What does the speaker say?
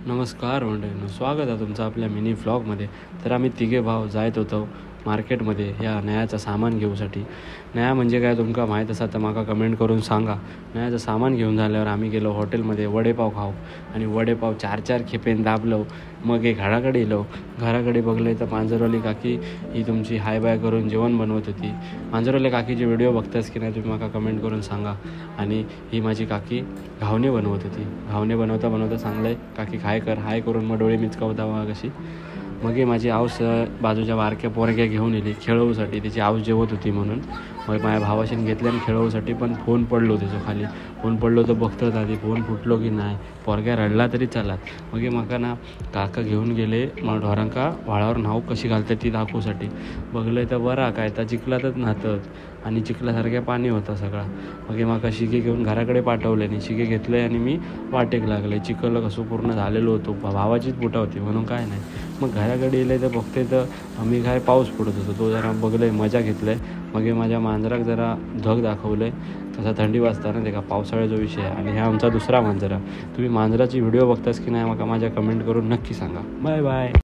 नमस्कार मंडळींनो, स्वागत आहे तुमचं आपल्या मिनी व्लॉगमध्ये. तर आम्ही तिघे भाव जायत होतो मार्केटमध्ये ह्या नयाचं सामान घेऊसाठी. नया म्हणजे काय तुमका माहीत असा तर म्हाका कमेंट करून सांगा. नयाचं सामान घेऊन झाल्यावर आम्ही गेलो हॉटेलमध्ये वडेपाव खाऊ आणि वडेपाव 4-4 खेपेन दाबलो. मग एक घराकडे येलो. घराकडे बघले तर मांजरवाली काकी ही तुमची हाय बाय करून जेवण बनवत होती. मांजरवाली काकीचे व्हिडिओ बघतास की नाही तुम्ही माका कमेंट करून सांगा. आणि ही माझी काकी घावणे बनवत होती. घावणे बनवता बनवता सांगलं आहे काकी हाय करून मग डोळे मिचकावता कशी. मग माझी आऊस बाजूच्या बारक्या पोरग्या घेऊन येली खेळवूसाठी. तिची आऊस जेवत होती म्हणून. मग माझ्या भावाशीन घेतल्या आणि खेळवूसाठी पण फोन पडलो त्याचं खाली. फोन पडलो तर बघतात आधी फोन फुटलो की नाही. पोरग्या रडला तरी चालात. मग म्हाका ना काका घेऊन गेले मग ढोरांका व्हाळावर नाव कशी घालतात ती दाखवूसाठी. बघलं तर बरा काय तर चिखलातच नाहतत आणि चिखलासारख्या पाणी होतं सगळा. मग माका शिके घेऊन घराकडे पाठवले आणि शिके घेतले आणि मी वाटेक लागले. चिखल कसं पूर्ण झालेलो होतो. भावाचीच बुटा होती म्हणून काय नाही. मग घराकडे येले तर बघते तर आम्ही काय पाऊस पडत होतो. तो जरा बघलं मजा घेतलं. मग माझ्या मांजराक जरा धग दाखवलं. तसा थंडी वाजताना ते का पावसाळ्याचा विषय आहे. आणि हा आमचा दुसरा मांजरा. तुम्ही मांजराची व्हिडिओ बघतास की नाही माका माझ्या कमेंट करून नक्की सांगा. Bye bye.